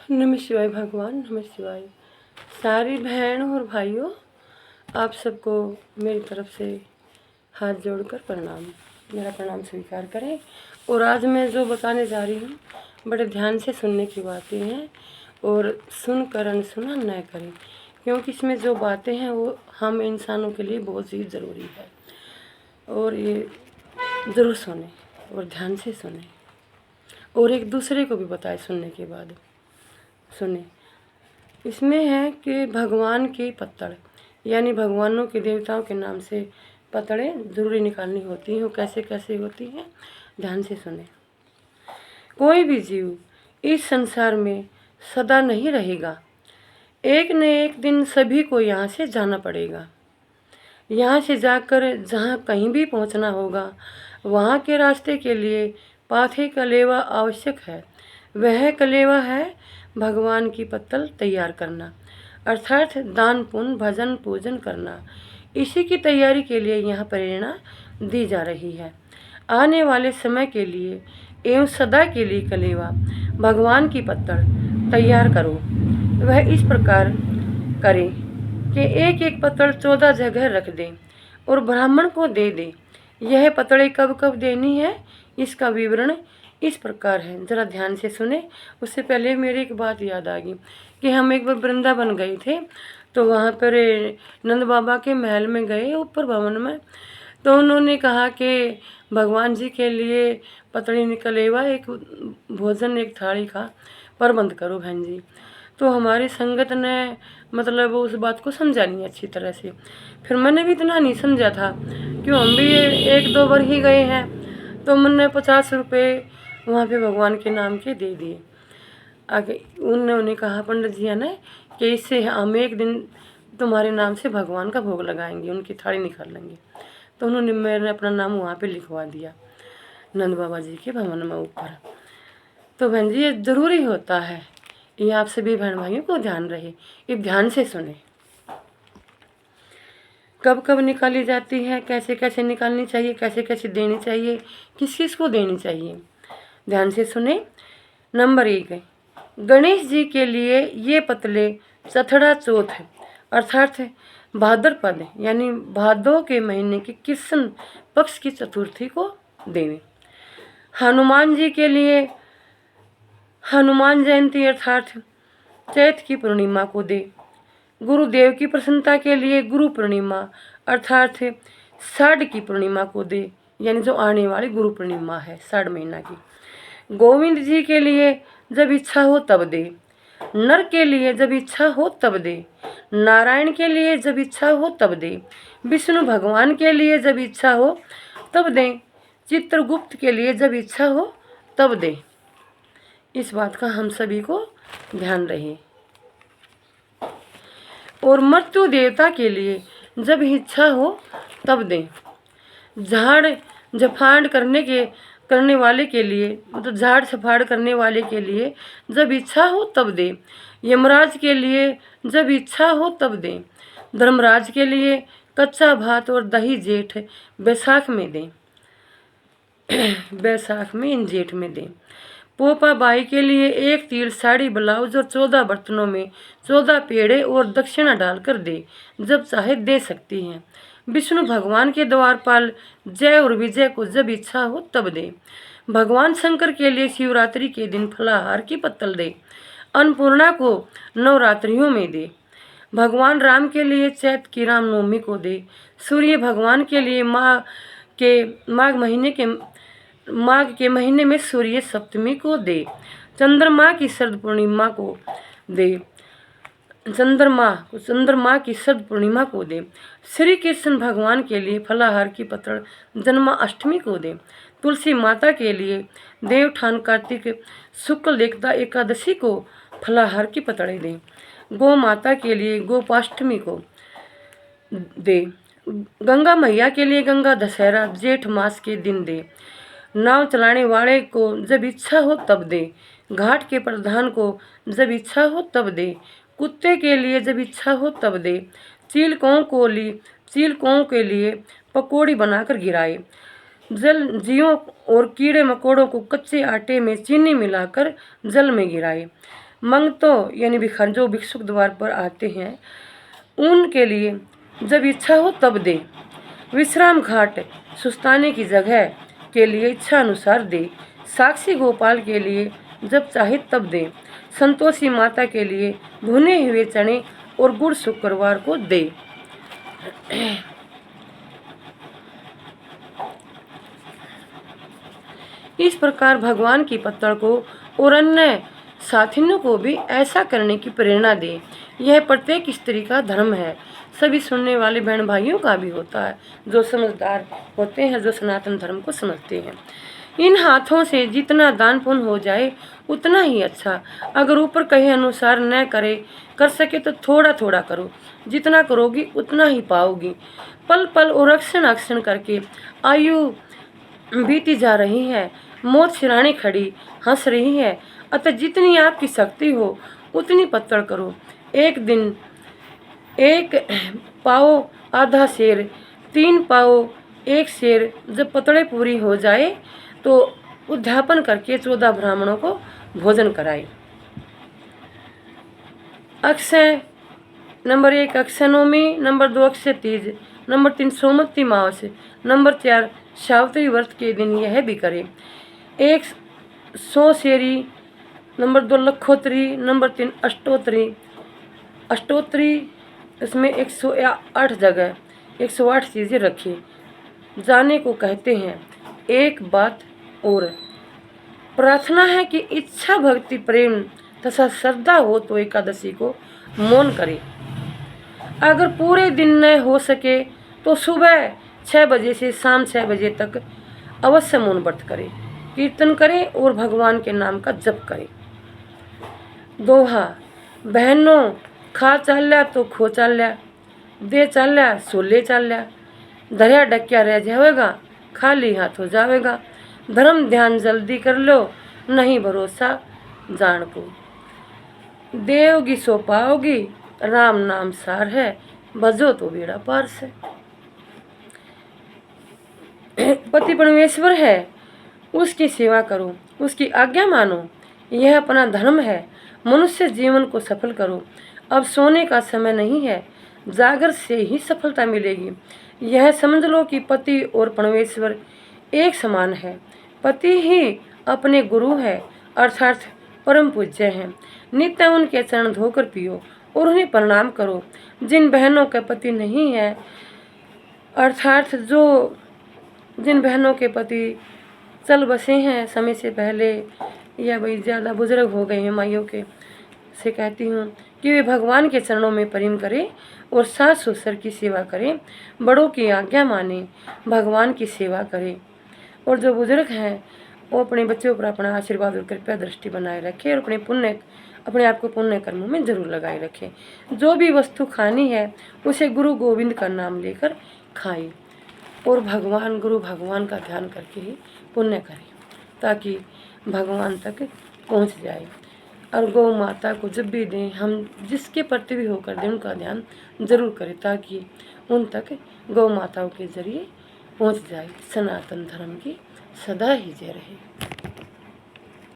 नमः शिवाय भगवान, नमः शिवाय। सारी बहनों और भाइयों, आप सबको मेरी तरफ से हाथ जोड़कर प्रणाम। मेरा प्रणाम स्वीकार करें। और आज मैं जो बताने जा रही हूँ, बड़े ध्यान से सुनने की बातें हैं और सुनकर अनसुना न करें, क्योंकि इसमें जो बातें हैं वो हम इंसानों के लिए बहुत ही ज़रूरी है। और ये ज़रूर सुने और ध्यान से सुने और एक दूसरे को भी बताए सुनने के बाद। सुने, इसमें है कि भगवान की पत्तड़, यानी भगवानों के देवताओं के नाम से पतड़ें ज़रूरी निकालनी होती हैं। वो कैसे कैसे होती हैं, ध्यान से सुने। कोई भी जीव इस संसार में सदा नहीं रहेगा। एक न एक दिन सभी को यहाँ से जाना पड़ेगा। यहाँ से जाकर जहाँ कहीं भी पहुँचना होगा, वहाँ के रास्ते के लिए पाथे कलेवा आवश्यक है। वह कलेवा है भगवान की पत्तल तैयार करना, अर्थात दान पुण्य भजन पूजन करना। इसी की तैयारी के लिए यहाँ प्रेरणा दी जा रही है। आने वाले समय के लिए एवं सदा के लिए कलेवा भगवान की पत्तल तैयार करो। वह इस प्रकार करें कि एक एक पत्तल 14 जगह रख दें और ब्राह्मण को दे दें। यह पतड़े कब कब देनी है, इसका विवरण इस प्रकार है, ज़रा ध्यान से सुने। उससे पहले मेरी एक बात याद आ गई कि हम एक बार वृंदावन गए थे, तो वहाँ पर नंद बाबा के महल में गए, ऊपर भवन में। तो उन्होंने कहा कि भगवान जी के लिए पतड़ी निकलेवा एक भोजन, एक थाली का प्रबंध करो बहन जी। तो हमारी संगत ने मतलब उस बात को समझा नहीं अच्छी तरह से। फिर मैंने भी इतना नहीं समझा था, क्यों हम भी एक दो बार ही गए हैं। तो मैंने 50 रुपये वहाँ पे भगवान के नाम के दे दिए। आगे उन्होंने कहा पंडित जी ने कि इससे हम एक दिन तुम्हारे नाम से भगवान का भोग लगाएंगे, उनकी थाली निकाल लेंगे। तो उन्होंने मैंने अपना नाम वहाँ पे लिखवा दिया, नंद बाबा जी के भवन में ऊपर। तो बहन जी, ये ज़रूरी होता है, ये आप सभी बहन भाइयों को ध्यान रहे, ये ध्यान से सुने। कब कब निकाली जाती है, कैसे कैसे निकालनी चाहिए, कैसे कैसे देनी चाहिए, किस किस को देनी चाहिए, ध्यान से सुने। नंबर 1, गणेश जी के लिए ये पतले चथड़ा चौथ अर्थात भाद्रपद यानी भादो के महीने के कृष्ण पक्ष की चतुर्थी को देवें। हनुमान जी के लिए हनुमान जयंती अर्थात चैत की पूर्णिमा को दे। गुरुदेव की प्रसन्नता के लिए गुरु पूर्णिमा अर्थात साढ़ की पूर्णिमा को दे, यानी जो आने वाली गुरु पूर्णिमा है साढ़ महीना की। गोविंद जी के लिए जब इच्छा हो तब दे। नर के लिए जब इच्छा हो तब दे। नारायण के लिए जब इच्छा हो तब दे। विष्णु भगवान के लिए जब इच्छा हो तब दे। चित्रगुप्त के लिए जब इच्छा हो तब दे। इस बात का हम सभी को ध्यान रहे। और मृत्यु देवता के लिए जब इच्छा हो तब दे। झाड़ झफाड़ करने वाले के लिए, तो झाड़ सफाड़ करने वाले के लिए जब इच्छा हो तब दे। यमराज के लिए जब इच्छा हो तब दे। धर्मराज के लिए कच्चा भात और दही जेठ बैसाख में दें, बैसाख में इन जेठ में दें। पोपा बाई के लिए 1 तीर साड़ी ब्लाउज और 14 बर्तनों में 14 पेड़े और दक्षिणा डालकर दे, जब चाहे दे सकती हैं। विष्णु भगवान के द्वारपाल जय और विजय को जब इच्छा हो तब दे। भगवान शंकर के लिए शिवरात्रि के दिन फलाहार की पत्तल दे। अन्नपूर्णा को नवरात्रियों में दे। भगवान राम के लिए चैत की रामनवमी को दे। सूर्य भगवान के लिए माघ के महीने में सूर्य सप्तमी को दे। चंद्रमा की शरद पूर्णिमा को दे। चंद्रमा की शरद पूर्णिमा को दे। श्री कृष्ण भगवान के लिए फलाहार की पत्तल जन्माष्टमी को दे। तुलसी माता के लिए देवठान कार्तिक शुक्ल एकादशी को फलाहार की पतड़े दें। गौ माता के लिए गोपाष्टमी को दे। गंगा मैया के लिए गंगा दशहरा जेठ मास के दिन दे। नाव चलाने वाले को जब इच्छा हो तब दे। घाट के प्रधान को जब इच्छा हो तब दे। कुत्ते के लिए जब इच्छा हो तब दे। चीलकों के लिए पकौड़ी बनाकर गिराए। जल जीवों और कीड़े मकोड़ों को कच्चे आटे में चीनी मिलाकर जल में गिराए। मंगतों यानी भिखारी जो भिक्षुक द्वार पर आते हैं उनके लिए जब इच्छा हो तब दे। विश्राम घाट सुस्ताने की जगह के लिए इच्छा अनुसार दे। साक्षी गोपाल के लिए जब चाहे तब दे। संतोषी माता के लिए भुने हुए चने और गुड़ शुक्रवार को दे। इस प्रकार भगवान की पत्तड़ को और अन्य साथियों को भी ऐसा करने की प्रेरणा दे। यह प्रत्येक स्त्री का धर्म है, सभी सुनने वाले बहन भाइयों का भी होता है, जो समझदार होते हैं, जो सनातन धर्म को समझते हैं। इन हाथों से जितना दान पुण्य हो जाए उतना ही अच्छा। अगर ऊपर कहे अनुसार न कर सके तो थोड़ा थोड़ा करो, जितना करोगी उतना ही पाओगी। पल पल और अक्षण अक्षण करके आयु बीती जा रही है, मौत सिराने खड़ी हंस रही है। अतः जितनी आपकी शक्ति हो उतनी पत्तड़ करो। एक दिन 1 पाओ आधा शेर, 3 पाओ 1 शेर। जब पत्तड़े पूरी हो जाए तो उद्यापन करके 14 ब्राह्मणों को भोजन कराए। अक्षय नंबर 1 अक्षय नवमी, नंबर 2 अक्षय तीज, नंबर 3 सोमवती मास, नंबर 4 सावित्री व्रत के दिन यह भी करें। 1 100 शेरी, नंबर 2 लखोत्री, नंबर 3 अष्टोत्री इसमें 108 जगह 108 चीज़ें रखी जाने को कहते हैं। एक बात और प्रार्थना है कि इच्छा भक्ति प्रेम तथा श्रद्धा हो तो एकादशी को मौन करे। अगर पूरे दिन न हो सके तो सुबह 6 बजे से शाम 6 बजे तक अवश्य मौन व्रत करे, कीर्तन करे और भगवान के नाम का जप करे। दोहा, बहनों खा चाल्या तो खो चाल्या, दे चाल्या सो ले चाल्या। धर्या डक्या रह जाएगा, खाली हाथ हो जाएगा। धर्म ध्यान जल्दी कर लो, नहीं भरोसा जान को। देवगी सो पाओगी, राम नाम सार है, भजो तो बेड़ा पार से। पति परमेश्वर है, उसकी सेवा करो, उसकी आज्ञा मानो, यह अपना धर्म है। मनुष्य जीवन को सफल करो। अब सोने का समय नहीं है, जागर से ही सफलता मिलेगी। यह समझ लो कि पति और परमेश्वर एक समान है। पति ही अपने गुरु है, अर्थात परम पूज्य हैं। नित्य उनके चरण धोकर पियो और उन्हें प्रणाम करो। जिन बहनों के पति नहीं है, अर्थात जिन बहनों के पति चल बसे हैं समय से पहले, या भाई ज़्यादा बुजुर्ग हो गए हैं, माइयों के से कहती हूँ कि वे भगवान के चरणों में प्रेम करें और सास ससुर की सेवा करें, बड़ों की आज्ञा माने, भगवान की सेवा करें। और जो बुजुर्ग हैं वो अपने बच्चों पर अपना आशीर्वाद और कृपया दृष्टि बनाए रखें और अपने आप को पुण्य कर्मों में जरूर लगाए रखें। जो भी वस्तु खानी है उसे गुरु गोविंद का नाम लेकर खाएं और गुरु भगवान का ध्यान करके ही पुण्य करें, ताकि भगवान तक पहुंच जाए। और गौ माता को जब भी दें, हम जिसके प्रति भी होकर दें उनका ध्यान जरूर करें, ताकि उन तक गौ माताओं के जरिए पहुंच जाए। सनातन धर्म की सदा ही जय रहे।